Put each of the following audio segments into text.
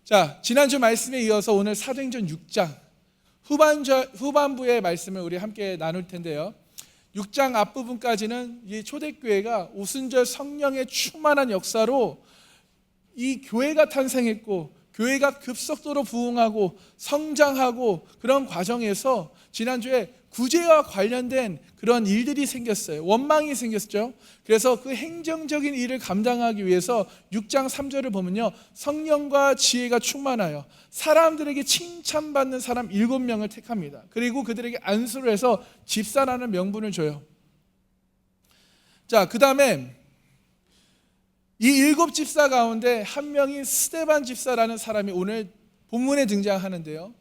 자, 지난주 말씀에 이어서 오늘 사도행전 6장 후반부의 말씀을 우리 함께 나눌 텐데요. 6장 앞부분까지는 이 초대교회가 오순절 성령의 충만한 역사로 이 교회가 탄생했고 교회가 급속도로 부흥하고 성장하고 그런 과정에서 지난주에 구제와 관련된 그런 일들이 생겼어요. 원망이 생겼죠. 그래서 그 행정적인 일을 감당하기 위해서 6장 3절을 보면요, 성령과 지혜가 충만하여 사람들에게 칭찬받는 사람 7명을 택합니다. 그리고 그들에게 안수를 해서 집사라는 명분을 줘요. 자, 그 다음에 이 7 집사 가운데 한 명이 스데반 집사라는 사람이 오늘 본문에 등장하는데요,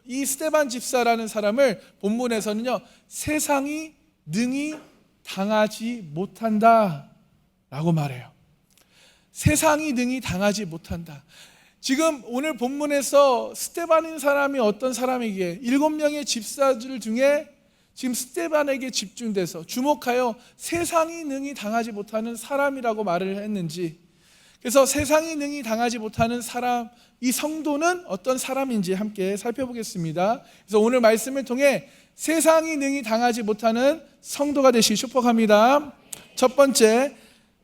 이 스데반 집사라는 사람을 본문에서는요, 세상이 능히 당하지 못한다 라고 말해요. 세상이 능히 당하지 못한다. 지금 오늘 본문에서 스데반인 사람이 어떤 사람이기에 7명의 집사들 중에 지금 스데반에게 집중돼서 주목하여 세상이 능히 당하지 못하는 사람이라고 말을 했는지, 그래서 세상이 능히 당하지 못하는 사람, 이 성도는 어떤 사람인지 함께 살펴보겠습니다. 그래서 오늘 말씀을 통해 세상이 능히 당하지 못하는 성도가 되시기 축복합니다. 첫 번째,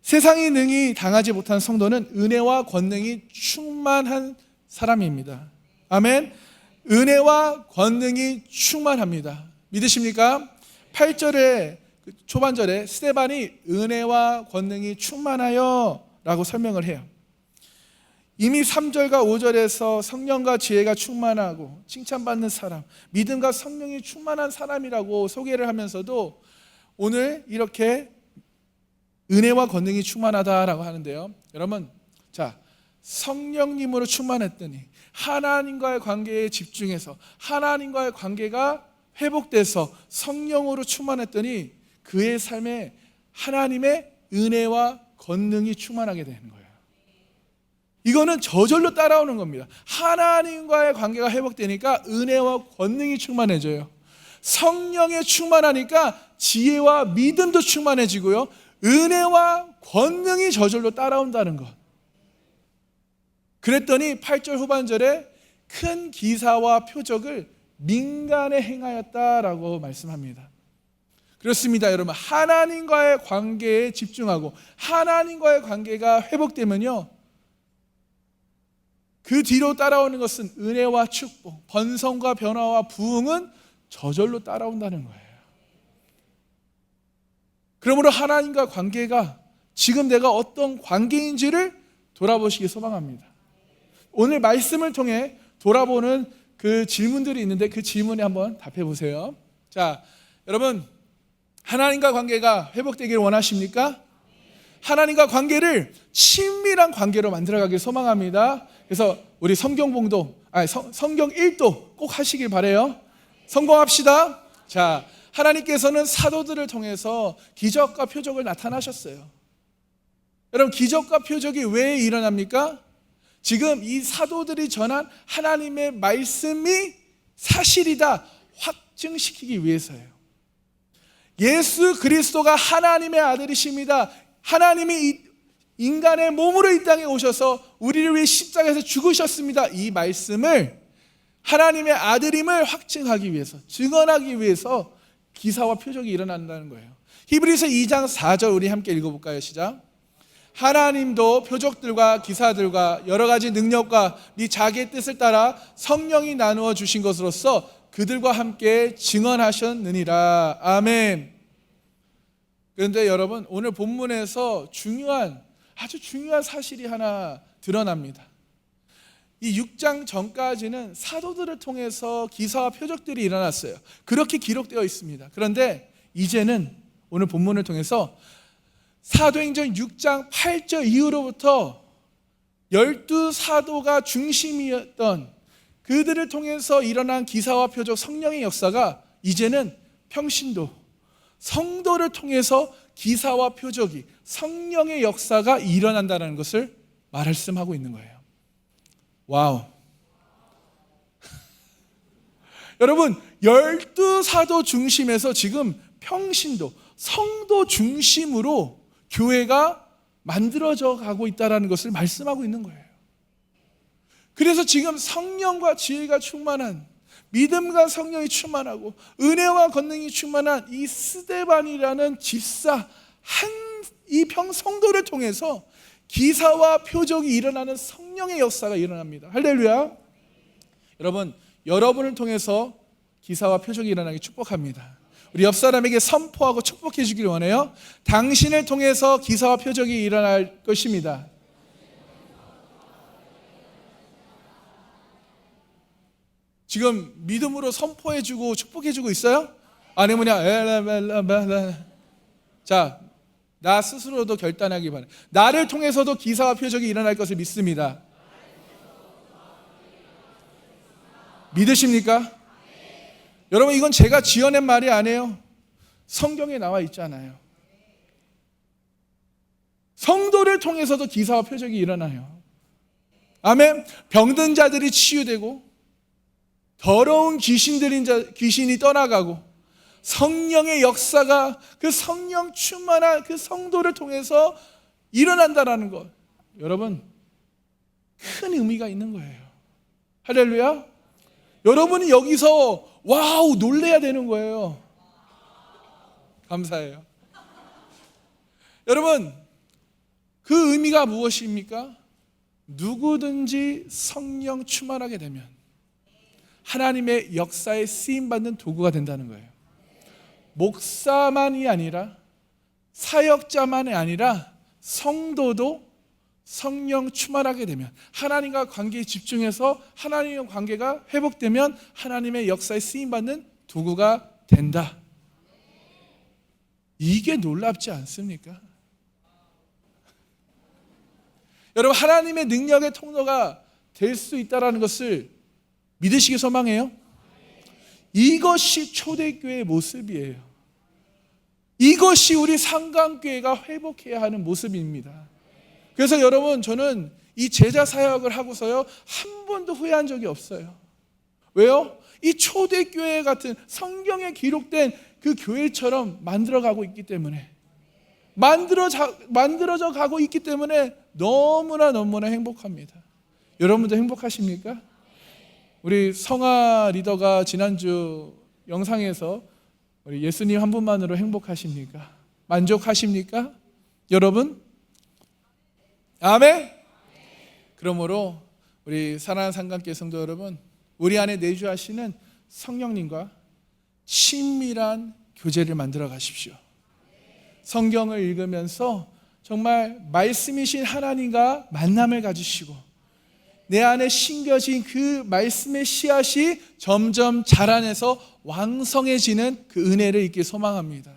세상이 능히 당하지 못하는 성도는 은혜와 권능이 충만한 사람입니다. 아멘. 은혜와 권능이 충만합니다. 믿으십니까? 8절에 초반절에 스데반이 은혜와 권능이 충만하여 라고 설명을 해요. 이미 3절과 5절에서 성령과 지혜가 충만하고 칭찬받는 사람, 믿음과 성령이 충만한 사람이라고 소개를 하면서도 오늘 이렇게 은혜와 권능이 충만하다라고 하는데요. 여러분, 자, 성령님으로 충만했더니 하나님과의 관계에 집중해서 하나님과의 관계가 회복돼서 성령으로 충만했더니 그의 삶에 하나님의 은혜와 권능이 충만하게 되는 거예요. 이거는 저절로 따라오는 겁니다. 하나님과의 관계가 회복되니까 은혜와 권능이 충만해져요. 성령에 충만하니까 지혜와 믿음도 충만해지고요, 은혜와 권능이 저절로 따라온다는 것. 그랬더니 8절 후반절에 큰 기사와 표적을 민간에 행하였다라고 말씀합니다. 그렇습니다, 여러분. 하나님과의 관계에 집중하고 하나님과의 관계가 회복되면요, 그 뒤로 따라오는 것은 은혜와 축복, 번성과 변화와 부흥은 저절로 따라온다는 거예요. 그러므로 하나님과 관계가 지금 내가 어떤 관계인지를 돌아보시기 소망합니다. 오늘 말씀을 통해 돌아보는 그 질문들이 있는데 그 질문에 한번 답해 보세요. 자, 여러분, 하나님과 관계가 회복되기를 원하십니까? 하나님과 관계를 친밀한 관계로 만들어가길 소망합니다. 그래서 우리 성경 읽도 꼭 하시길 바라요. 성공합시다. 자, 하나님께서는 사도들을 통해서 기적과 표적을 나타나셨어요. 여러분, 기적과 표적이 왜 일어납니까? 지금 이 사도들이 전한 하나님의 말씀이 사실이다 확증시키기 위해서예요. 예수 그리스도가 하나님의 아들이십니다. 하나님이 인간의 몸으로 이 땅에 오셔서 우리를 위해 십자가에서 죽으셨습니다. 이 말씀을 하나님의 아들임을 확증하기 위해서, 증언하기 위해서 기사와 표적이 일어난다는 거예요. 히브리서 2장 4절 우리 함께 읽어볼까요? 시작. 하나님도 표적들과 기사들과 여러 가지 능력과 네 자기의 뜻을 따라 성령이 나누어 주신 것으로서 그들과 함께 증언하셨느니라. 아멘. 그런데 여러분, 오늘 본문에서 아주 중요한 사실이 하나 드러납니다. 이 6장 전까지는 사도들을 통해서 기사와 표적들이 일어났어요. 그렇게 기록되어 있습니다. 그런데 이제는 오늘 본문을 통해서 사도행전 6장 8절 이후로부터 12사도가 중심이었던 그들을 통해서 일어난 기사와 표적, 성령의 역사가 이제는 평신도, 성도를 통해서 기사와 표적이, 성령의 역사가 일어난다는 것을 말씀하고 있는 거예요. 와우. 여러분, 12사도 중심에서 지금 평신도, 성도 중심으로 교회가 만들어져 가고 있다는 것을 말씀하고 있는 거예요. 그래서 지금 성령과 지혜가 충만한, 믿음과 성령이 충만하고 은혜와 권능이 충만한 이 스데반이라는 집사 이 성도를 통해서 기사와 표적이 일어나는 성령의 역사가 일어납니다. 할렐루야. 여러분, 여러분을 통해서 기사와 표적이 일어나기 축복합니다. 우리 옆 사람에게 선포하고 축복해 주기를 원해요. 당신을 통해서 기사와 표적이 일어날 것입니다. 지금 믿음으로 선포해 주고 축복해 주고 있어요? 아니면 자, 나 스스로도 결단하기 바랍니다. 나를 통해서도 기사와 표적이 일어날 것을 믿습니다. 믿으십니까? 여러분, 이건 제가 지어낸 말이 아니에요. 성경에 나와 있잖아요. 성도를 통해서도 기사와 표적이 일어나요. 아멘. 병든 자들이 치유되고 더러운 귀신이 떠나가고 성령의 역사가 그 성령 충만한 그 성도를 통해서 일어난다라는 것, 여러분, 큰 의미가 있는 거예요. 할렐루야. 여러분이 여기서 와우 놀래야 되는 거예요. 감사해요. 여러분, 그 의미가 무엇입니까? 누구든지 성령 충만하게 되면 하나님의 역사에 쓰임받는 도구가 된다는 거예요. 목사만이 아니라, 사역자만이 아니라 성도도 성령 충만하게 되면, 하나님과 관계에 집중해서 하나님과 관계가 회복되면 하나님의 역사에 쓰임받는 도구가 된다. 이게 놀랍지 않습니까? 여러분, 하나님의 능력의 통로가 될 수 있다는 것을 믿으시기 소망해요? 이것이 초대교회의 모습이에요. 이것이 우리 상강교회가 회복해야 하는 모습입니다. 그래서 여러분, 저는 이 제자 사역을 하고서요 한 번도 후회한 적이 없어요. 왜요? 이 초대교회 같은 성경에 기록된 그 교회처럼 만들어가고 있기 때문에, 만들어져 가고 있기 때문에 너무나 행복합니다. 여러분도 행복하십니까? 우리 성아 리더가 지난주 영상에서 우리 예수님 한 분만으로 행복하십니까? 만족하십니까? 여러분? 아멘? 그러므로 우리 사랑하는 상강교회 성도 여러분, 우리 안에 내주하시는 성령님과 친밀한 교제를 만들어 가십시오. 성경을 읽으면서 정말 말씀이신 하나님과 만남을 가지시고 내 안에 심겨진 그 말씀의 씨앗이 점점 자라내서 왕성해지는 그 은혜를 있길 소망합니다.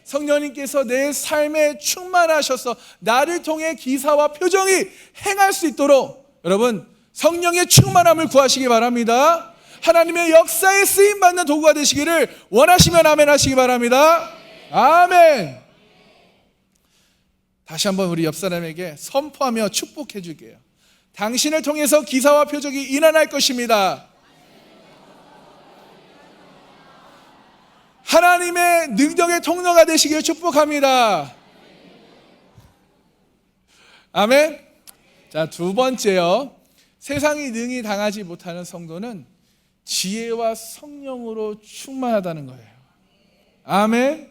성령님께서 내 삶에 충만하셔서 나를 통해 기사와 표정이 행할 수 있도록 여러분, 성령의 충만함을 구하시기 바랍니다. 하나님의 역사에 쓰임받는 도구가 되시기를 원하시면 아멘 하시기 바랍니다. 아멘. 다시 한번 우리 옆 사람에게 선포하며 축복해 줄게요. 당신을 통해서 기사와 표적이 일어날 것입니다. 하나님의 능력의 통로가 되시길 축복합니다. 아멘. 자, 두 번째요. 세상이 능히 당하지 못하는 성도는 지혜와 성령으로 충만하다는 거예요. 아멘.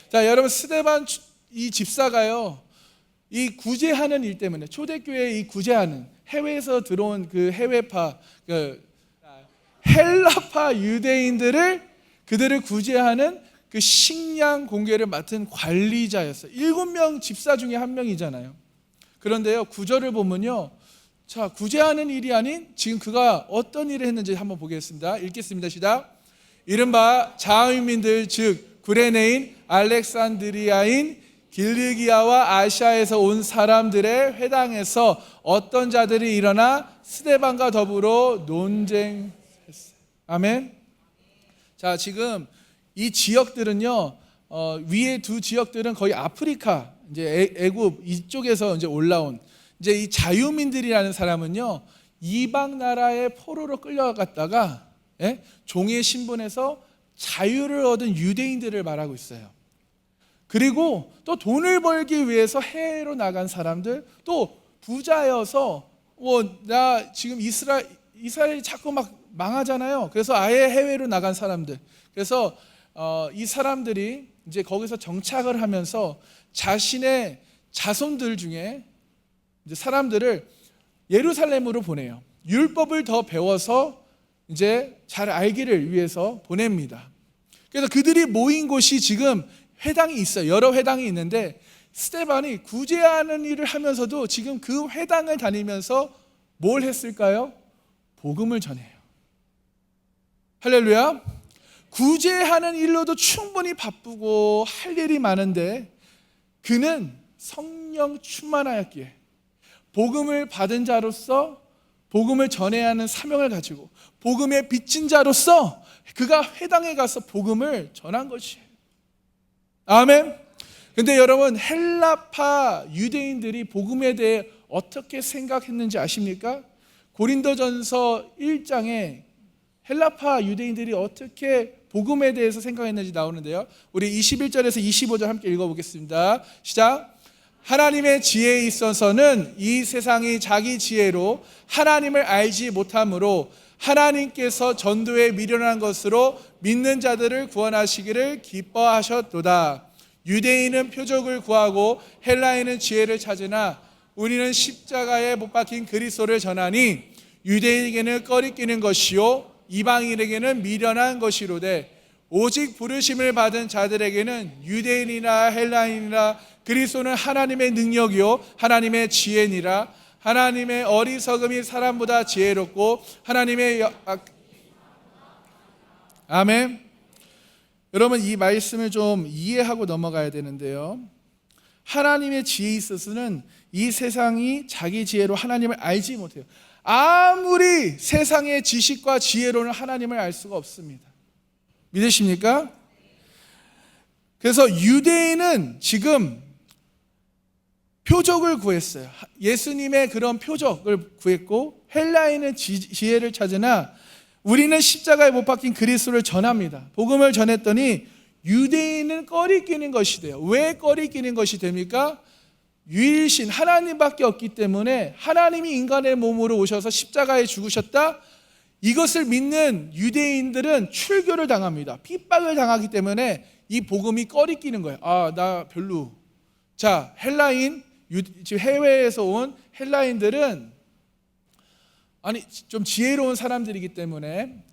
자, 여러분, 스데반 이 집사가요, 이 구제하는 일 때문에, 초대교회의 이 구제하는, 해외에서 들어온 그 해외파, 그 헬라파 유대인들을, 그들을 구제하는 그 식량 공개를 맡은 관리자였어요. 7명 집사 중에 한 명이잖아요. 그런데요, 구절을 보면요, 자, 구제하는 일이 아닌 지금 그가 어떤 일을 했는지 한번 보겠습니다. 읽겠습니다. 시작. 이른바 자유민들, 즉 구레네인, 알렉산드리아인, 길리기아와 아시아에서 온 사람들의 회당에서 어떤 자들이 일어나 스데반과 더불어 논쟁했어요. 아멘. 자, 지금 이 지역들은요, 위에 두 지역들은 거의 아프리카, 이제 애굽 이쪽에서 이제 올라온, 이제 이 자유민들이라는 사람은요, 이방 나라의 포로로 끌려갔다가 종의 신분에서 자유를 얻은 유대인들을 말하고 있어요. 그리고 또 돈을 벌기 위해서 해외로 나간 사람들, 또 부자여서 나 지금 이스라엘이 자꾸 막 망하잖아요. 그래서 아예 해외로 나간 사람들. 그래서 이 사람들이 이제 거기서 정착을 하면서 자신의 자손들 중에 이제 사람들을 예루살렘으로 보내요. 율법을 더 배워서 이제 잘 알기를 위해서 보냅니다. 그래서 그들이 모인 곳이 지금 회당이 있어요. 여러 회당이 있는데 스데반이 구제하는 일을 하면서도 지금 그 회당을 다니면서 뭘 했을까요? 복음을 전해요. 할렐루야. 구제하는 일로도 충분히 바쁘고 할 일이 많은데 그는 성령 충만하였기에 복음을 받은 자로서 복음을 전해야 하는 사명을 가지고 복음의 빚진 자로서 그가 회당에 가서 복음을 전한 것이에요. 아멘. 근데 여러분, 헬라파 유대인들이 복음에 대해 어떻게 생각했는지 아십니까? 고린도전서 1장에 헬라파 유대인들이 어떻게 복음에 대해서 생각했는지 나오는데요. 우리 21절에서 25절 함께 읽어보겠습니다. 시작. 하나님의 지혜에 있어서는 이 세상이 자기 지혜로 하나님을 알지 못하므로 하나님께서 전도에 미련한 것으로 믿는 자들을 구원하시기를 기뻐하셨도다. 유대인은 표적을 구하고 헬라인은 지혜를 찾으나 우리는 십자가에 못 박힌 그리스도를 전하니 유대인에게는 꺼리끼는 것이요 이방인에게는 미련한 것이로되 오직 부르심을 받은 자들에게는 유대인이나 헬라인이나 그리스도는 하나님의 능력이요 하나님의 지혜니라. 하나님의 어리석음이 사람보다 지혜롭고 하나님의 아멘. 여러분, 이 말씀을 좀 이해하고 넘어가야 되는데요. 하나님의 지혜에 있어서는 이 세상이 자기 지혜로 하나님을 알지 못해요. 아무리 세상의 지식과 지혜로는 하나님을 알 수가 없습니다. 믿으십니까? 그래서 유대인은 지금 표적을 구했어요. 예수님의 그런 표적을 구했고 헬라인은 지혜를 찾으나 우리는 십자가에 못 박힌 그리스도를 전합니다. 복음을 전했더니 유대인은 꺼리끼는 것이 돼요. 왜 꺼리끼는 것이 됩니까? 유일신 하나님밖에 없기 때문에 하나님이 인간의 몸으로 오셔서 십자가에 죽으셨다. 이것을 믿는 유대인들은 출교를 당합니다. 핍박을 당하기 때문에 이 복음이 꺼리끼는 거예요. 나 별로. 자, 헬라인, 지금 해외에서 온 헬라인들은 좀 지혜로운 사람들이기 때문에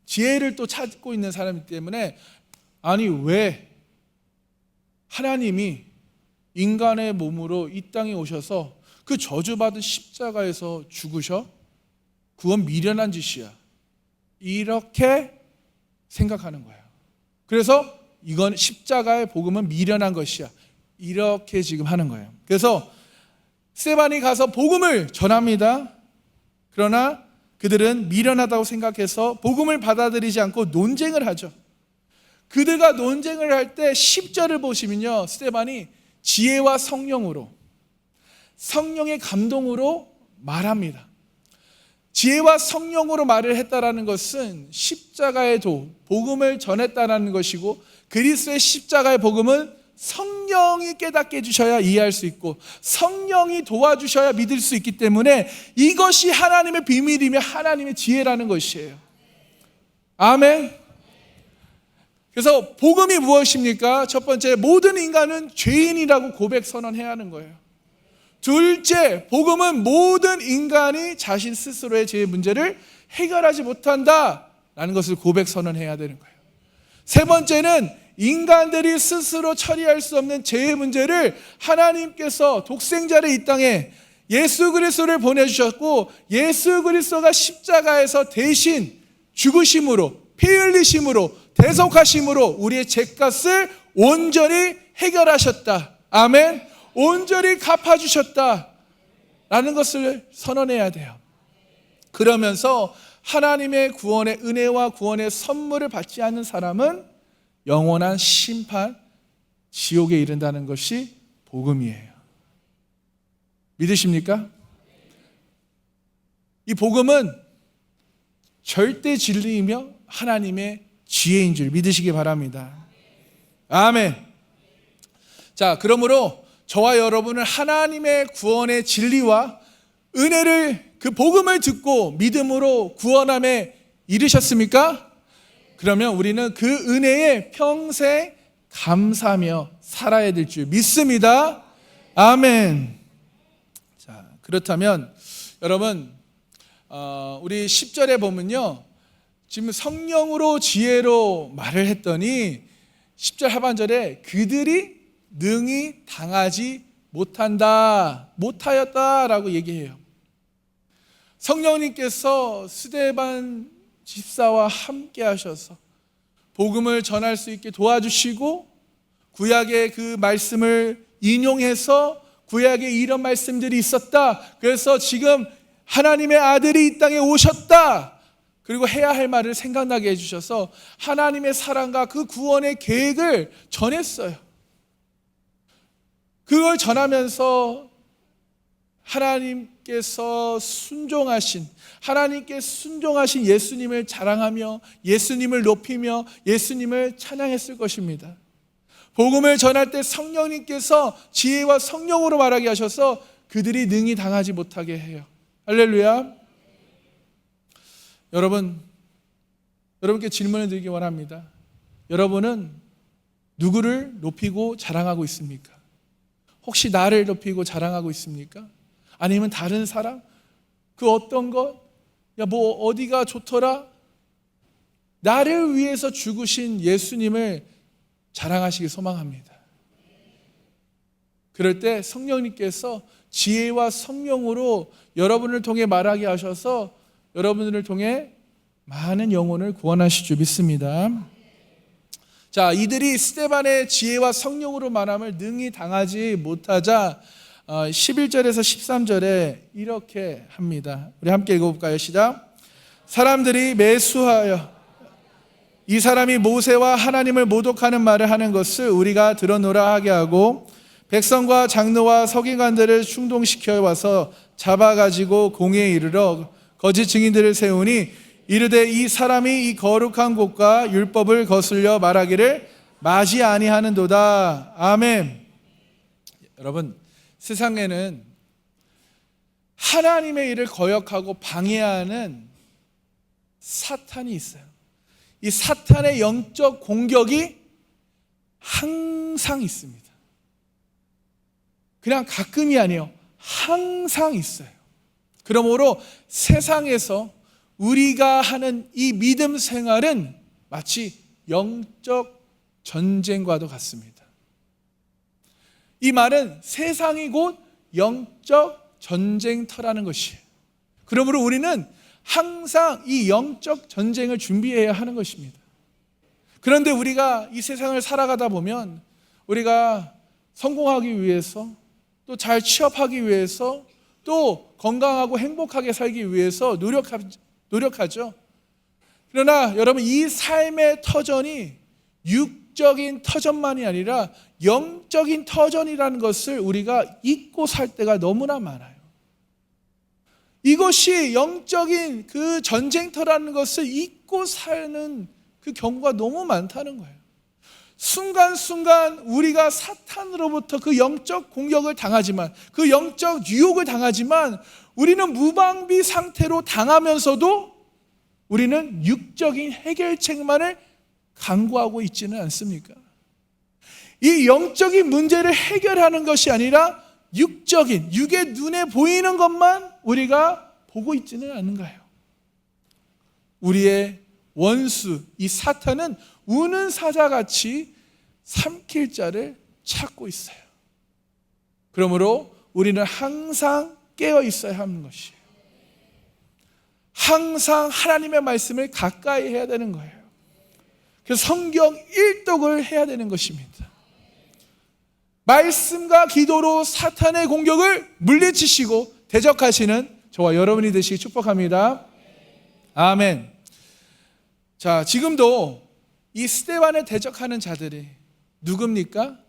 지혜를 또 찾고 있는 사람이기 때문에 왜 하나님이 인간의 몸으로 이 땅에 오셔서 그 저주받은 십자가에서 죽으셔? 그건 미련한 짓이야. 이렇게 생각하는 거예요. 그래서 이건 십자가의 복음은 미련한 것이야. 이렇게 지금 하는 거예요. 그래서 스데반이 가서 복음을 전합니다. 그러나 그들은 미련하다고 생각해서 복음을 받아들이지 않고 논쟁을 하죠. 그들과 논쟁을 할 때 10절을 보시면요, 스데반이 지혜와 성령으로, 성령의 감동으로 말합니다. 지혜와 성령으로 말을 했다라는 것은 십자가의 복음을 전했다라는 것이고 그리스도의 십자가의 복음은 성령이 깨닫게 해주셔야 이해할 수 있고 성령이 도와주셔야 믿을 수 있기 때문에 이것이 하나님의 비밀이며 하나님의 지혜라는 것이에요. 아멘. 그래서 복음이 무엇입니까? 첫 번째, 모든 인간은 죄인이라고 고백 선언해야 하는 거예요. 둘째, 복음은 모든 인간이 자신 스스로의 죄의 문제를 해결하지 못한다라는 것을 고백 선언해야 되는 거예요. 세 번째는 인간들이 스스로 처리할 수 없는 죄의 문제를 하나님께서 독생자를 이 땅에 예수 그리스도를 보내주셨고 예수 그리스도가 십자가에서 대신 죽으심으로 피 흘리심으로 대속하심으로 우리의 죄값을 온전히 해결하셨다. 아멘. 온전히 갚아주셨다 라는 것을 선언해야 돼요. 그러면서 하나님의 구원의 은혜와 구원의 선물을 받지 않는 사람은 영원한 심판, 지옥에 이른다는 것이 복음이에요. 믿으십니까? 이 복음은 절대 진리이며 하나님의 지혜인 줄 믿으시기 바랍니다. 아멘. 자, 그러므로 저와 여러분은 하나님의 구원의 진리와 은혜를 그 복음을 듣고 믿음으로 구원함에 이르셨습니까? 그러면 우리는 그 은혜에 평생 감사하며 살아야 될 줄 믿습니다. 아멘. 자, 그렇다면 여러분, 우리 10절에 보면요, 지금 성령으로 지혜로 말을 했더니 10절 하반절에 그들이 능히 당하지 못하였다라고 얘기해요. 성령님께서 스데반 집사와 함께 하셔서 복음을 전할 수 있게 도와주시고, 구약의 그 말씀을 인용해서 구약에 이런 말씀들이 있었다, 그래서 지금 하나님의 아들이 이 땅에 오셨다, 그리고 해야 할 말을 생각나게 해주셔서 하나님의 사랑과 그 구원의 계획을 전했어요. 그걸 전하면서 하나님께서 하나님께 순종하신 예수님을 자랑하며 예수님을 높이며 예수님을 찬양했을 것입니다. 복음을 전할 때 성령님께서 지혜와 성령으로 말하게 하셔서 그들이 능히 당하지 못하게 해요. 할렐루야. 여러분께 질문을 드리기 원합니다. 여러분은 누구를 높이고 자랑하고 있습니까? 혹시 나를 높이고 자랑하고 있습니까? 아니면 다른 사람? 그 어떤 것? 어디가 좋더라? 나를 위해서 죽으신 예수님을 자랑하시길 소망합니다. 그럴 때 성령님께서 지혜와 성령으로 여러분을 통해 말하게 하셔서 여러분을 통해 많은 영혼을 구원하실 줄 믿습니다. 자, 이들이 스데반의 지혜와 성령으로 말함을 능히 당하지 못하자 11절에서 13절에 이렇게 합니다. 우리 함께 읽어볼까요? 시작. 사람들이 매수하여 이 사람이 모세와 하나님을 모독하는 말을 하는 것을 우리가 들어노라 하게 하고, 백성과 장로와 서기관들을 충동시켜 와서 잡아가지고 공회에 이르러 거짓 증인들을 세우니 이르되 이 사람이 이 거룩한 곳과 율법을 거슬려 말하기를 마지 아니하는도다. 아멘. 여러분, 세상에는 하나님의 일을 거역하고 방해하는 사탄이 있어요. 이 사탄의 영적 공격이 항상 있습니다. 그냥 가끔이 아니에요. 항상 있어요. 그러므로 세상에서 우리가 하는 이 믿음 생활은 마치 영적 전쟁과도 같습니다. 이 말은 세상이 곧 영적 전쟁터라는 것이에요. 그러므로 우리는 항상 이 영적 전쟁을 준비해야 하는 것입니다. 그런데 우리가 이 세상을 살아가다 보면 우리가 성공하기 위해서, 또 잘 취업하기 위해서, 또 건강하고 행복하게 살기 위해서 노력하죠. 그러나 여러분, 이 삶의 터전이 육적인 터전만이 아니라 영적인 터전이라는 것을 우리가 잊고 살 때가 너무나 많아요. 이것이 영적인 그 전쟁터라는 것을 잊고 사는 그 경우가 너무 많다는 거예요. 순간순간 우리가 사탄으로부터 그 영적 공격을 당하지만, 그 영적 유혹을 당하지만, 우리는 무방비 상태로 당하면서도 우리는 육적인 해결책만을 강구하고 있지는 않습니까? 이 영적인 문제를 해결하는 것이 아니라 육의 눈에 보이는 것만 우리가 보고 있지는 않은가요? 우리의 원수, 이 사탄은 우는 사자같이 삼킬 자를 찾고 있어요. 그러므로 우리는 항상 깨어 있어야 하는 것이에요. 항상 하나님의 말씀을 가까이 해야 되는 거예요. 그래서 성경 일독을 해야 되는 것입니다. 말씀과 기도로 사탄의 공격을 물리치시고 대적하시는 저와 여러분이 되시기 축복합니다. 아멘. 자, 지금도 이 스데반을 대적하는 자들이 누굽니까?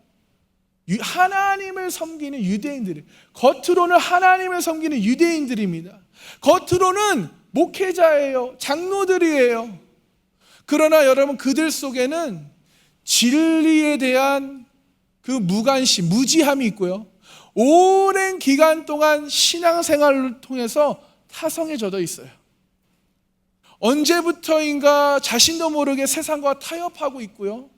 하나님을 섬기는 유대인들이, 겉으로는 하나님을 섬기는 유대인들입니다. 겉으로는 목회자예요, 장로들이에요. 그러나 여러분, 그들 속에는 진리에 대한 그 무지함이 있고요, 오랜 기간 동안 신앙생활을 통해서 타성에 젖어 있어요. 언제부터인가 자신도 모르게 세상과 타협하고 있고요.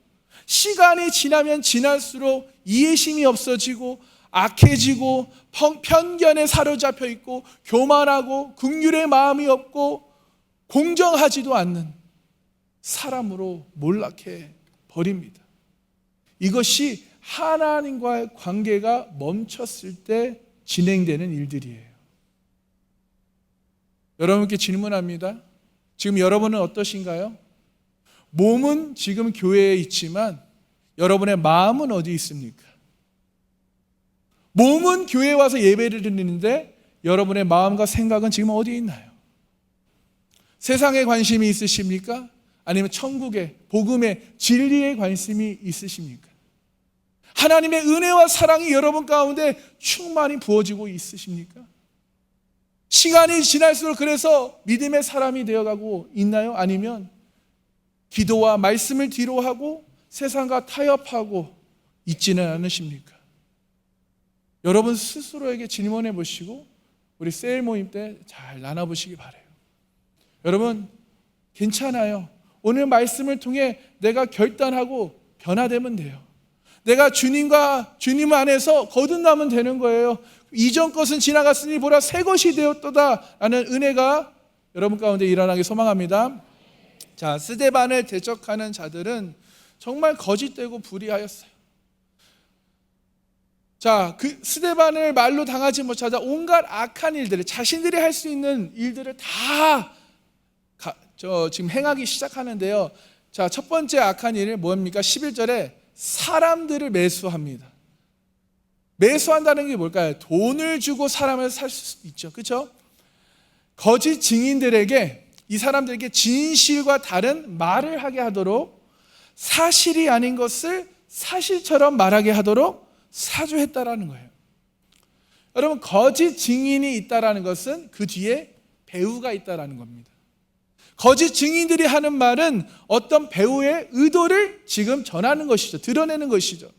시간이 지나면 지날수록 이해심이 없어지고 악해지고 편견에 사로잡혀 있고 교만하고 긍휼의 마음이 없고 공정하지도 않는 사람으로 몰락해 버립니다. 이것이 하나님과의 관계가 멈췄을 때 진행되는 일들이에요. 여러분께 질문합니다. 지금 여러분은 어떠신가요? 몸은 지금 교회에 있지만 여러분의 마음은 어디 있습니까? 몸은 교회에 와서 예배를 드리는데 여러분의 마음과 생각은 지금 어디에 있나요? 세상에 관심이 있으십니까? 아니면 천국의 복음의 진리에 관심이 있으십니까? 하나님의 은혜와 사랑이 여러분 가운데 충만히 부어지고 있으십니까? 시간이 지날수록 그래서 믿음의 사람이 되어가고 있나요? 아니면 기도와 말씀을 뒤로 하고 세상과 타협하고 있지는 않으십니까? 여러분 스스로에게 질문해 보시고 우리 셀 모임 때 잘 나눠보시기 바라요. 여러분 괜찮아요. 오늘 말씀을 통해 내가 결단하고 변화되면 돼요. 내가 주님과 주님 안에서 거듭나면 되는 거예요. 이전 것은 지나갔으니 보라 새 것이 되었도다 라는 은혜가 여러분 가운데 일어나기 소망합니다. 자, 스데반을 대적하는 자들은 정말 거짓되고 불의하였어요. 자, 그 스데반을 말로 당하지 못하자 온갖 악한 일들을 자신들이 할 수 있는 일들을 다 지금 행하기 시작하는데요. 자, 첫 번째 악한 일은 뭡니까? 11절에 사람들을 매수합니다. 매수한다는 게 뭘까요? 돈을 주고 사람을 살 수 있죠. 그렇죠? 거짓 증인들에게 이 사람들에게 진실과 다른 말을 하게 하도록 사실이 아닌 것을 사실처럼 말하게 하도록 사주했다라는 거예요. 여러분 거짓 증인이 있다라는 것은 그 뒤에 배우가 있다라는 겁니다. 거짓 증인들이 하는 말은 어떤 배우의 의도를 지금 전하는 것이죠. 드러내는 것이죠.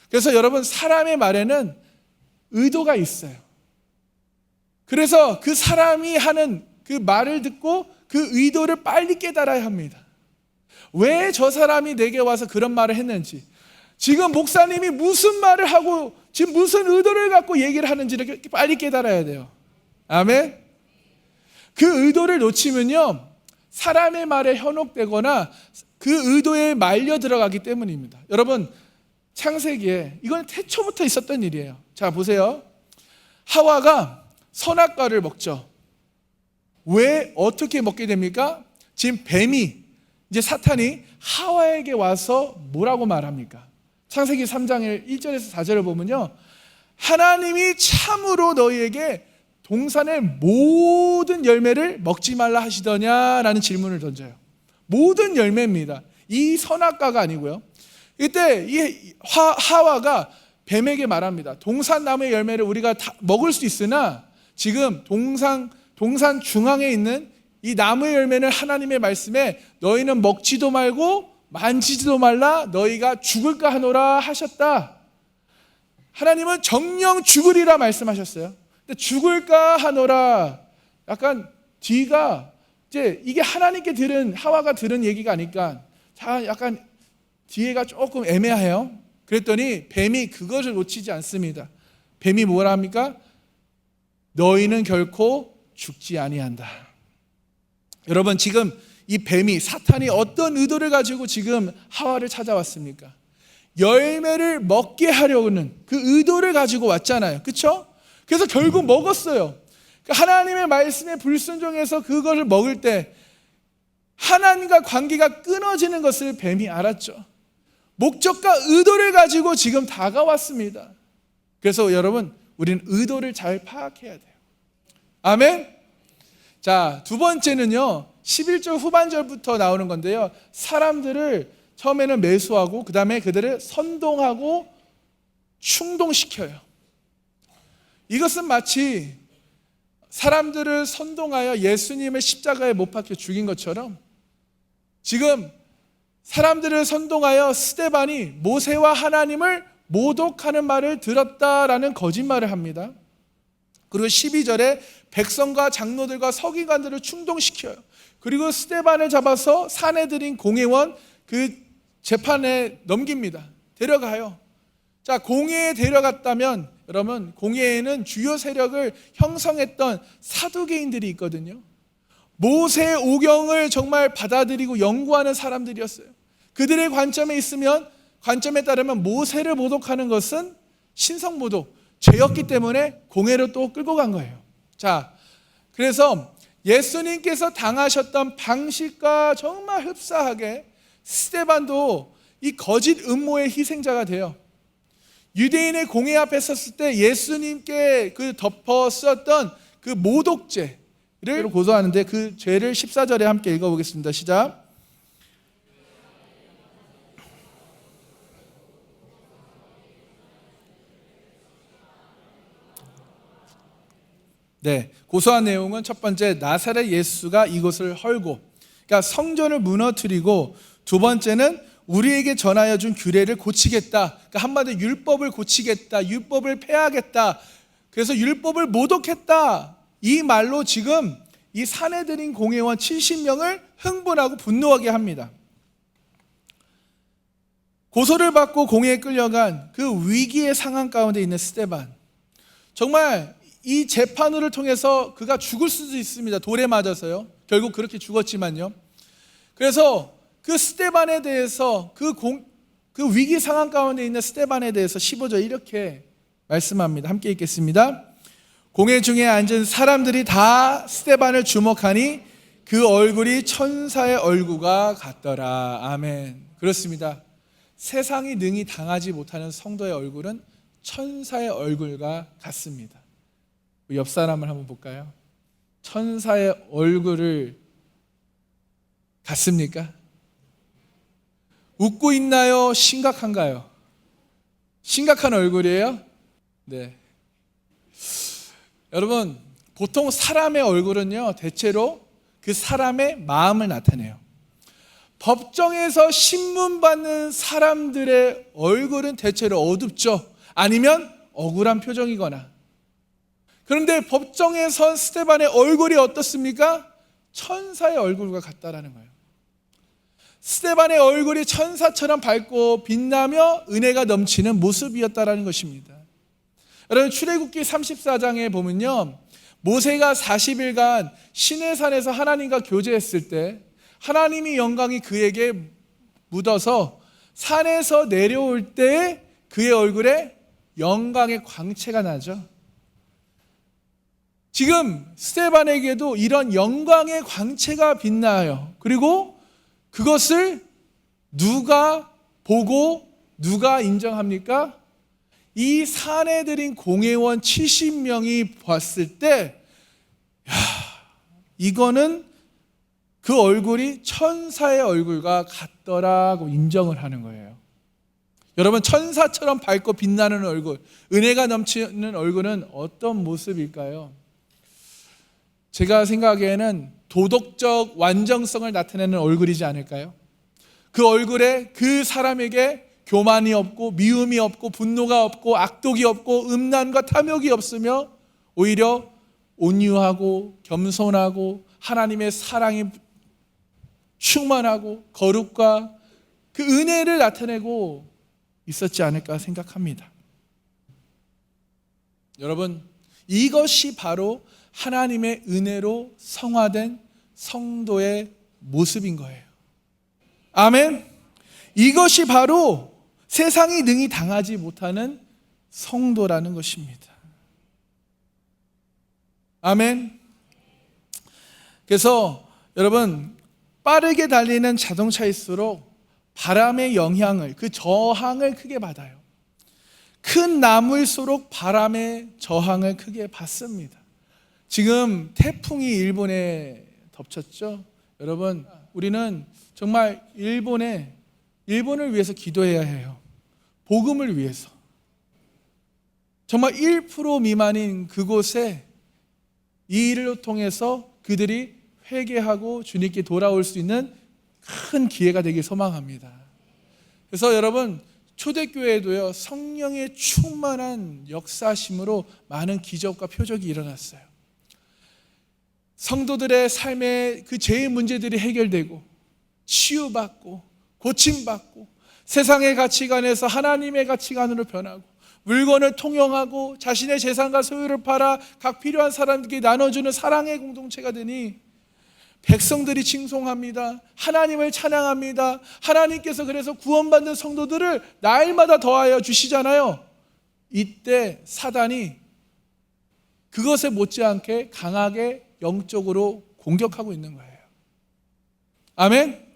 그래서 여러분 사람의 말에는 의도가 있어요. 그래서 그 사람이 하는 그 말을 듣고 그 의도를 빨리 깨달아야 합니다. 왜 저 사람이 내게 와서 그런 말을 했는지, 지금 목사님이 무슨 말을 하고 지금 무슨 의도를 갖고 얘기를 하는지를 빨리 깨달아야 돼요. 아멘. 그 의도를 놓치면요 사람의 말에 현혹되거나 그 의도에 말려 들어가기 때문입니다. 여러분 창세기에 이건 태초부터 있었던 일이에요. 자 보세요. 하와가 선악과를 먹죠. 왜 어떻게 먹게 됩니까? 지금 뱀이 이제 사탄이 하와에게 와서 뭐라고 말합니까? 창세기 3장 1절에서 4절을 보면요 하나님이 참으로 너희에게 동산의 모든 열매를 먹지 말라 하시더냐라는 질문을 던져요. 모든 열매입니다. 이 선악과가 아니고요. 이때 이 하와가 뱀에게 말합니다. 동산나무의 열매를 우리가 다 먹을 수 있으나 지금 동산 중앙에 있는 이 나무의 열매는 하나님의 말씀에 너희는 먹지도 말고 만지지도 말라 너희가 죽을까 하노라 하셨다. 하나님은 정령 죽으리라 말씀하셨어요. 근데 죽을까 하노라 약간 뒤가 이제 이게 하나님께 들은 하와가 들은 얘기가 아니까 자 약간 뒤에가 조금 애매해요. 그랬더니 뱀이 그것을 놓치지 않습니다. 뱀이 뭐라 합니까? 너희는 결코 죽지 아니한다. 여러분 지금 이 뱀이 사탄이 어떤 의도를 가지고 지금 하와를 찾아왔습니까? 열매를 먹게 하려는 그 의도를 가지고 왔잖아요. 그렇죠? 그래서 결국 먹었어요. 하나님의 말씀에 불순종해서 그것을 먹을 때 하나님과 관계가 끊어지는 것을 뱀이 알았죠. 목적과 의도를 가지고 지금 다가왔습니다. 그래서 여러분 우리는 의도를 잘 파악해야 돼요. 아멘. 자, 두 번째는요 11절 후반절부터 나오는 건데요 사람들을 처음에는 매수하고 그 다음에 그들을 선동하고 충동시켜요. 이것은 마치 사람들을 선동하여 예수님을 십자가에 못 박혀 죽인 것처럼 지금 사람들을 선동하여 스데반이 모세와 하나님을 모독하는 말을 들었다라는 거짓말을 합니다. 그리고 12절에 백성과 장로들과 서기관들을 충동시켜요. 그리고 스데반을 잡아서 사내들인 공회원 그 재판에 넘깁니다. 데려가요. 자, 공회에 데려갔다면 여러분, 공회에는 주요 세력을 형성했던 사두개인들이 있거든요. 모세 오경을 정말 받아들이고 연구하는 사람들이었어요. 그들의 관점에 따르면 모세를 모독하는 것은 신성모독, 죄였기 때문에 공회로 또 끌고 간 거예요. 자, 그래서 예수님께서 당하셨던 방식과 정말 흡사하게 스데반도 이 거짓 음모의 희생자가 돼요. 유대인의 공회 앞에 섰을 때 예수님께 그 덮어 썼던 그 모독죄를 고소하는데 그 죄를 14절에 함께 읽어보겠습니다. 시작. 네, 고소한 내용은 첫 번째, 나사렛 예수가 이곳을 헐고, 그러니까 성전을 무너뜨리고, 두 번째는 우리에게 전하여 준 규례를 고치겠다. 그러니까 한마디로 율법을 고치겠다, 율법을 폐하겠다. 그래서 율법을 모독했다. 이 말로 지금 이 사내들인 공회원 70명을 흥분하고 분노하게 합니다. 고소를 받고 공회에 끌려간 그 위기의 상황 가운데 있는 스데반, 정말 이 재판을 통해서 그가 죽을 수도 있습니다. 돌에 맞아서요. 결국 그렇게 죽었지만요. 그래서 그 스데반에 대해서 그 위기 상황 가운데 있는 스데반에 대해서 15절 이렇게 말씀합니다. 함께 읽겠습니다. 공회 중에 앉은 사람들이 다 스데반을 주목하니 그 얼굴이 천사의 얼굴과 같더라. 아멘. 그렇습니다. 세상이 능히 당하지 못하는 성도의 얼굴은 천사의 얼굴과 같습니다. 옆 사람을 한번 볼까요? 천사의 얼굴을 같습니까? 웃고 있나요? 심각한가요? 심각한 얼굴이에요? 네. 여러분, 보통 사람의 얼굴은요, 대체로 그 사람의 마음을 나타내요. 법정에서 신문받는 사람들의 얼굴은 대체로 어둡죠. 아니면 억울한 표정이거나. 그런데 법정에 선 스데반의 얼굴이 어떻습니까? 천사의 얼굴과 같다라는 거예요. 스데반의 얼굴이 천사처럼 밝고 빛나며 은혜가 넘치는 모습이었다라는 것입니다. 여러분, 출애굽기 34장에 보면요, 모세가 40일간 시내산에서 하나님과 교제했을 때 하나님의 영광이 그에게 묻어서 산에서 내려올 때 그의 얼굴에 영광의 광채가 나죠. 지금 스데반에게도 이런 영광의 광채가 빛나요. 그리고 그것을 누가 보고 누가 인정합니까? 이 사내들인 공회원 70명이 봤을 때, 이거는 그 얼굴이 천사의 얼굴과 같더라고 인정을 하는 거예요. 여러분, 천사처럼 밝고 빛나는 얼굴, 은혜가 넘치는 얼굴은 어떤 모습일까요? 제가 생각하기에는 도덕적 완전성을 나타내는 얼굴이지 않을까요? 그 얼굴에 그 사람에게 교만이 없고 미움이 없고 분노가 없고 악독이 없고 음란과 탐욕이 없으며 오히려 온유하고 겸손하고 하나님의 사랑이 충만하고 거룩과 그 은혜를 나타내고 있었지 않을까 생각합니다. 여러분, 이것이 바로 하나님의 은혜로 성화된 성도의 모습인 거예요. 아멘. 이것이 바로 세상이 능히 당하지 못하는 성도라는 것입니다. 아멘. 그래서 여러분, 빠르게 달리는 자동차일수록 바람의 영향을, 그 저항을 크게 받아요. 큰 나무일수록 바람의 저항을 크게 받습니다. 지금 태풍이 일본에 덮쳤죠. 여러분, 우리는 정말 일본을 위해서 기도해야 해요. 복음을 위해서. 정말 1% 미만인 그곳에 이 일을 통해서 그들이 회개하고 주님께 돌아올 수 있는 큰 기회가 되길 소망합니다. 그래서 여러분, 초대교회도요, 성령의 충만한 역사심으로 많은 기적과 표적이 일어났어요. 성도들의 삶의 그 죄의 문제들이 해결되고 치유받고 고침받고 세상의 가치관에서 하나님의 가치관으로 변하고 물건을 통용하고 자신의 재산과 소유를 팔아 각 필요한 사람들에게 나눠주는 사랑의 공동체가 되니 백성들이 칭송합니다. 하나님을 찬양합니다. 하나님께서 그래서 구원받는 성도들을 날마다 더하여 주시잖아요. 이때 사단이 그것에 못지않게 강하게 영적으로 공격하고 있는 거예요. 아멘.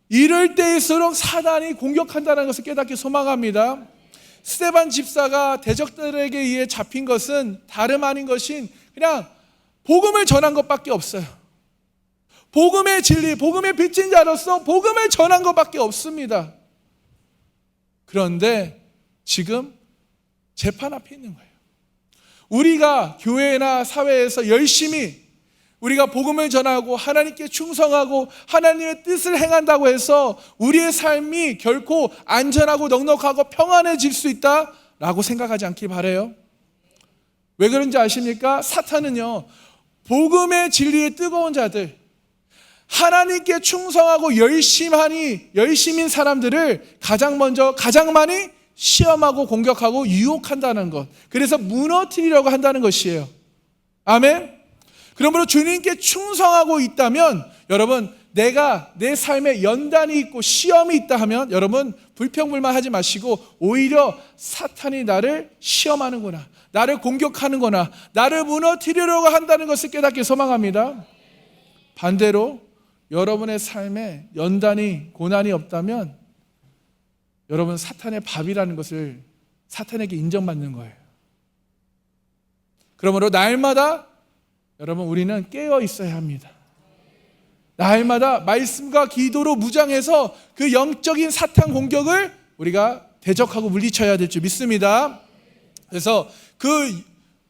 이럴 때일수록 사단이 공격한다는 것을 깨닫기 소망합니다. 스데반 집사가 대적들에게 의해 잡힌 것은 다름 아닌 것인 그냥 복음을 전한 것밖에 없어요. 복음의 진리, 복음의 빛인 자로서 복음을 전한 것밖에 없습니다. 그런데 지금 재판 앞에 있는 거예요. 우리가 교회나 사회에서 열심히 우리가 복음을 전하고 하나님께 충성하고 하나님의 뜻을 행한다고 해서 우리의 삶이 결코 안전하고 넉넉하고 평안해질 수 있다라고 생각하지 않길 바라요. 왜 그런지 아십니까? 사탄은요, 복음의 진리에 뜨거운 자들, 하나님께 충성하고 열심인 사람들을 가장 먼저 가장 많이 시험하고 공격하고 유혹한다는 것, 그래서 무너뜨리려고 한다는 것이에요. 아멘. 그러므로 주님께 충성하고 있다면 여러분, 내가 내 삶에 연단이 있고 시험이 있다 하면 여러분 불평불만하지 마시고 오히려 사탄이 나를 시험하는구나, 나를 공격하는구나, 나를 무너뜨리려고 한다는 것을 깨닫기 소망합니다. 반대로 여러분의 삶에 연단이 고난이 없다면 여러분 사탄의 밥이라는 것을 사탄에게 인정받는 거예요. 그러므로 날마다 여러분 우리는 깨어 있어야 합니다. 날마다 말씀과 기도로 무장해서 그 영적인 사탄 공격을 우리가 대적하고 물리쳐야 될 줄 믿습니다. 그래서 그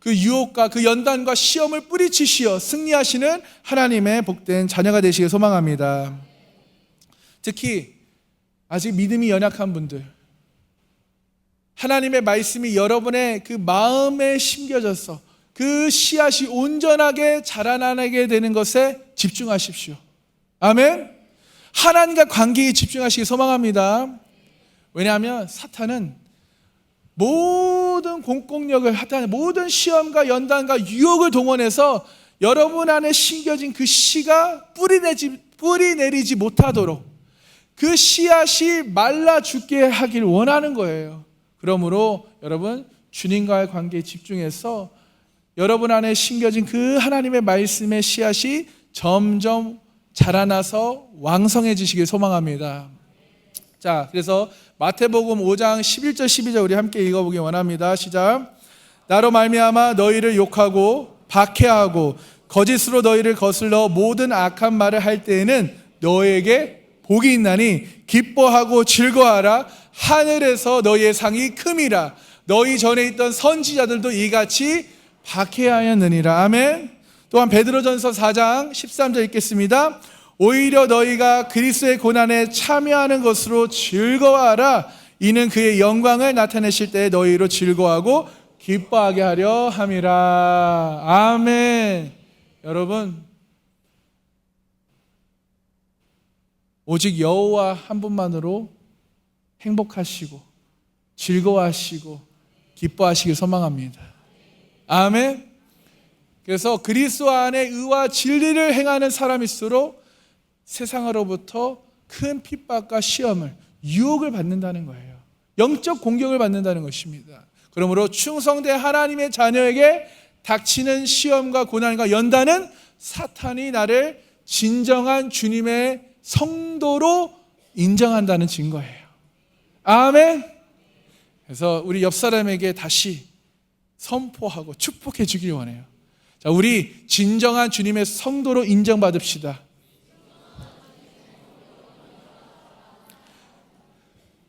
유혹과 그 연단과 시험을 뿌리치시어 승리하시는 하나님의 복된 자녀가 되시길 소망합니다. 특히 아직 믿음이 연약한 분들, 하나님의 말씀이 여러분의 그 마음에 심겨져서 그 씨앗이 온전하게 자라나게 되는 것에 집중하십시오. 아멘. 하나님과 관계에 집중하시기 소망합니다. 왜냐하면 사탄은 모든 공격력을 하다는 모든 시험과 연단과 유혹을 동원해서 여러분 안에 심겨진 그 씨가 뿌리 내리지 못하도록 그 씨앗이 말라 죽게 하길 원하는 거예요. 그러므로 여러분 주님과의 관계에 집중해서 여러분 안에 심겨진 그 하나님의 말씀의 씨앗이 점점 자라나서 왕성해지시길 소망합니다. 자, 그래서 마태복음 5장 11절 12절 우리 함께 읽어보기 원합니다. 시작. 나로 말미암아 너희를 욕하고 박해하고 거짓으로 너희를 거슬러 모든 악한 말을 할 때에는 너희에게 복이 있나니 기뻐하고 즐거워하라. 하늘에서 너희의 상이 큼이라. 너희 전에 있던 선지자들도 이같이 박해하였느니라. 아멘. 또한 베드로전서 4장 13절 읽겠습니다. 오히려 너희가 그리스도의 고난에 참여하는 것으로 즐거워하라. 이는 그의 영광을 나타내실 때 너희로 즐거워하고 기뻐하게 하려 함이라. 아멘. 여러분, 오직 여호와 한 분만으로 행복하시고 즐거워하시고 기뻐하시길 소망합니다. 아멘. 그래서 그리스도 안에 의와 진리를 행하는 사람일수록 세상으로부터 큰 핍박과 시험을, 유혹을 받는다는 거예요. 영적 공격을 받는다는 것입니다. 그러므로 충성된 하나님의 자녀에게 닥치는 시험과 고난과 연단은 사탄이 나를 진정한 주님의 성도로 인정한다는 증거예요. 아멘. 그래서 우리 옆 사람에게 다시 선포하고 축복해 주길 원해요. 자, 우리 진정한 주님의 성도로 인정받읍시다.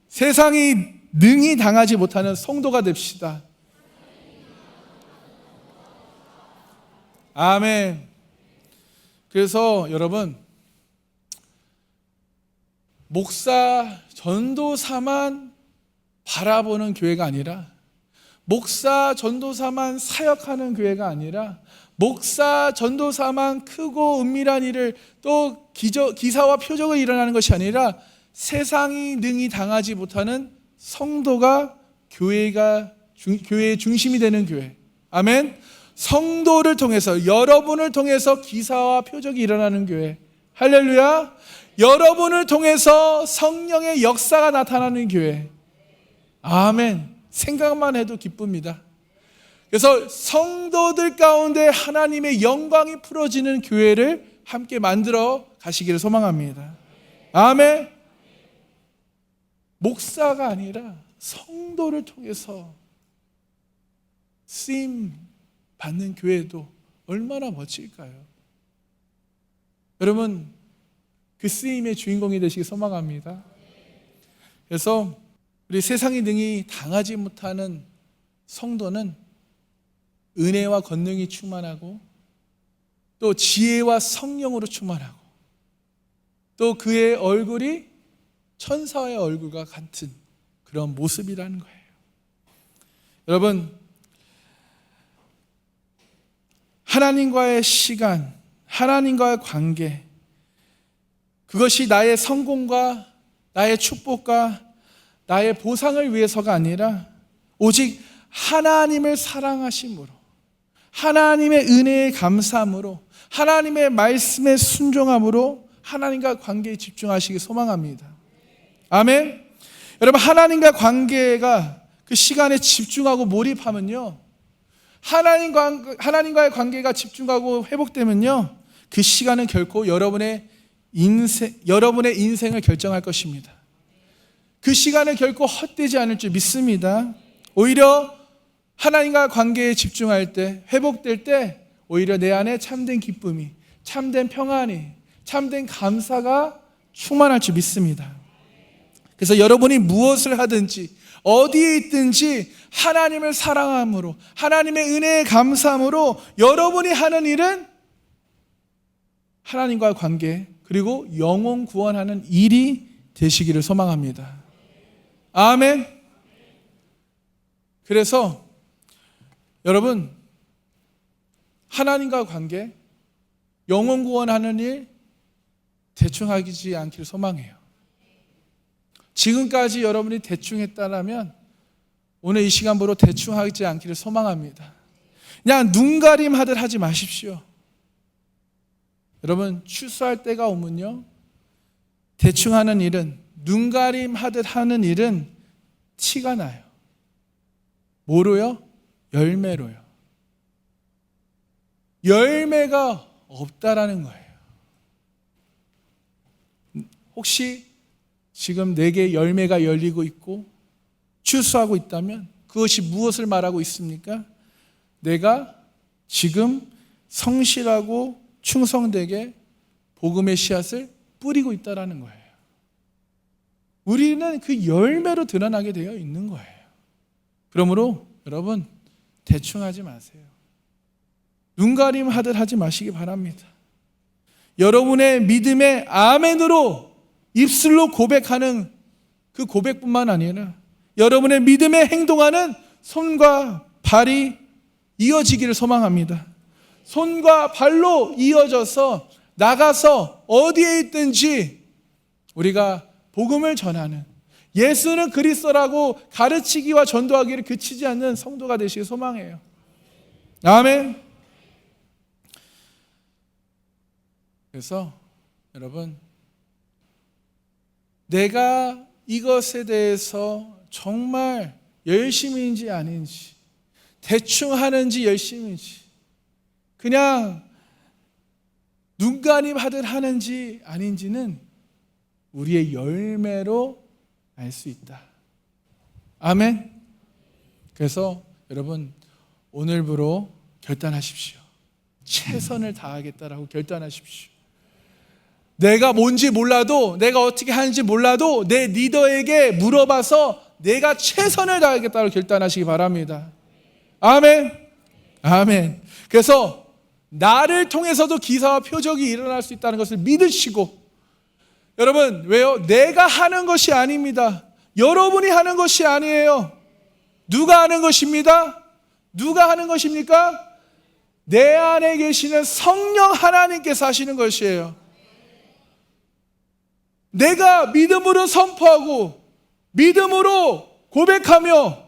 세상이 능히 당하지 못하는 성도가 됩시다. 아멘. 그래서 여러분, 목사, 전도사만 바라보는 교회가 아니라, 목사, 전도사만 사역하는 교회가 아니라 목사, 전도사만 크고 은밀한 일을 또 기사와 표적을 일어나는 것이 아니라 세상이 능히 당하지 못하는 성도가 교회의 중심이 되는 교회. 아멘. 성도를 통해서, 여러분을 통해서 기사와 표적이 일어나는 교회. 할렐루야. 여러분을 통해서 성령의 역사가 나타나는 교회. 아멘. 생각만 해도 기쁩니다. 그래서 성도들 가운데 하나님의 영광이 풀어지는 교회를 함께 만들어 가시기를 소망합니다. 아멘. 목사가 아니라 성도를 통해서 쓰임 받는 교회도 얼마나 멋질까요? 여러분, 그 쓰임의 주인공이 되시기 소망합니다. 그래서 우리 세상이 능히 당하지 못하는 성도는 은혜와 권능이 충만하고 또 지혜와 성령으로 충만하고 또 그의 얼굴이 천사의 얼굴과 같은 그런 모습이라는 거예요. 여러분, 하나님과의 시간, 하나님과의 관계, 그것이 나의 성공과 나의 축복과 나의 보상을 위해서가 아니라 오직 하나님을 사랑하심으로, 하나님의 은혜에 감사함으로, 하나님의 말씀에 순종함으로 하나님과 관계에 집중하시기 소망합니다. 아멘. 여러분, 하나님과 관계가 그 시간에 집중하고 몰입하면요, 하나님과의 관계가 집중하고 회복되면요, 그 시간은 결코 여러분의 인생을 결정할 것입니다. 그 시간은 결코 헛되지 않을 줄 믿습니다. 오히려 하나님과 관계에 집중할 때, 회복될 때 오히려 내 안에 참된 기쁨이, 참된 평안이, 참된 감사가 충만할 줄 믿습니다. 그래서 여러분이 무엇을 하든지 어디에 있든지 하나님을 사랑함으로, 하나님의 은혜에 감사함으로 여러분이 하는 일은 하나님과의 관계, 그리고 영혼 구원하는 일이 되시기를 소망합니다. 아멘. 그래서 여러분, 하나님과 관계, 영혼 구원하는 일 대충 하지 않기를 소망해요. 지금까지 여러분이 대충 했다면 오늘 이 시간부로 대충 하지 않기를 소망합니다. 그냥 눈가림 하듯 하지 마십시오. 여러분, 추수할 때가 오면요, 대충 하는 일은, 눈가림 하듯 하는 일은 티가 나요. 뭐로요? 열매로요. 열매가 없다라는 거예요. 혹시 지금 내게 열매가 열리고 있고 추수하고 있다면 그것이 무엇을 말하고 있습니까? 내가 지금 성실하고 충성되게 복음의 씨앗을 뿌리고 있다라는 거예요. 우리는 그 열매로 드러나게 되어 있는 거예요. 그러므로 여러분, 대충 하지 마세요. 눈가림 하듯 하지 마시기 바랍니다. 여러분의 믿음의 아멘으로 입술로 고백하는 그 고백뿐만 아니라 여러분의 믿음에 행동하는 손과 발이 이어지기를 소망합니다. 손과 발로 이어져서 나가서 어디에 있든지 우리가 복음을 전하는, 예수는 그리스도라고 가르치기와 전도하기를 그치지 않는 성도가 되시길 소망해요. 아멘. 그래서 여러분, 내가 이것에 대해서 정말 열심인지 아닌지, 대충 하는지 열심인지, 그냥 눈가림 하듯 하는지 아닌지는 우리의 열매로 알 수 있다. 아멘. 그래서 여러분, 오늘부로 결단하십시오. 최선을 다하겠다라고 결단하십시오. 내가 뭔지 몰라도, 내가 어떻게 하는지 몰라도 내 리더에게 물어봐서 내가 최선을 다하겠다고 결단하시기 바랍니다. 아멘. 아멘. 그래서 나를 통해서도 기사와 표적이 일어날 수 있다는 것을 믿으시고, 여러분, 왜요? 내가 하는 것이 아닙니다. 여러분이 하는 것이 아니에요. 누가 하는 것입니다? 누가 하는 것입니까? 내 안에 계시는 성령 하나님께서 하시는 것이에요. 내가 믿음으로 선포하고 믿음으로 고백하며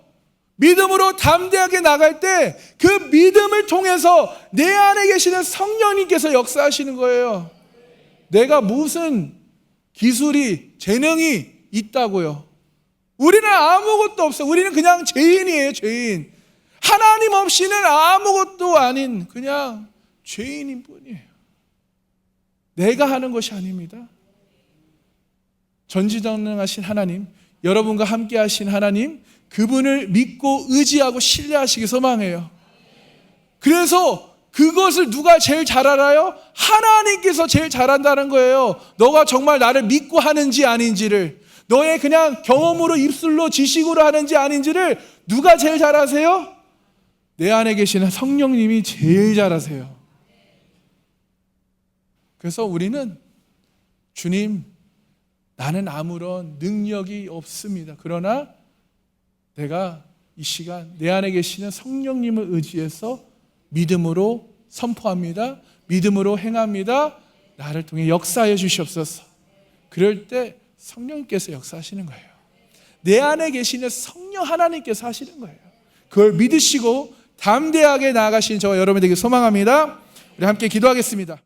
믿음으로 담대하게 나갈 때 그 믿음을 통해서 내 안에 계시는 성령님께서 역사하시는 거예요. 내가 무슨 기술이, 재능이 있다고요? 우리는 아무것도 없어요. 우리는 그냥 죄인이에요, 죄인. 하나님 없이는 아무것도 아닌 그냥 죄인인 뿐이에요. 내가 하는 것이 아닙니다. 전지전능하신 하나님, 여러분과 함께 하신 하나님, 그분을 믿고 의지하고 신뢰하시기 소망해요. 그래서 그것을 누가 제일 잘 알아요? 하나님께서 제일 잘 안다는 거예요. 너가 정말 나를 믿고 하는지 아닌지를, 너의 그냥 경험으로 입술로 지식으로 하는지 아닌지를 누가 제일 잘 아세요? 내 안에 계시는 성령님이 제일 잘 아세요. 그래서 우리는 주님, 나는 아무런 능력이 없습니다. 그러나 내가 이 시간 내 안에 계시는 성령님을 의지해서 믿음으로 선포합니다. 믿음으로 행합니다. 나를 통해 역사해 주시옵소서. 그럴 때 성령님께서 역사하시는 거예요. 내 안에 계시는 성령 하나님께서 하시는 거예요. 그걸 믿으시고 담대하게 나아가신 저와 여러분 되길 소망합니다. 우리 함께 기도하겠습니다.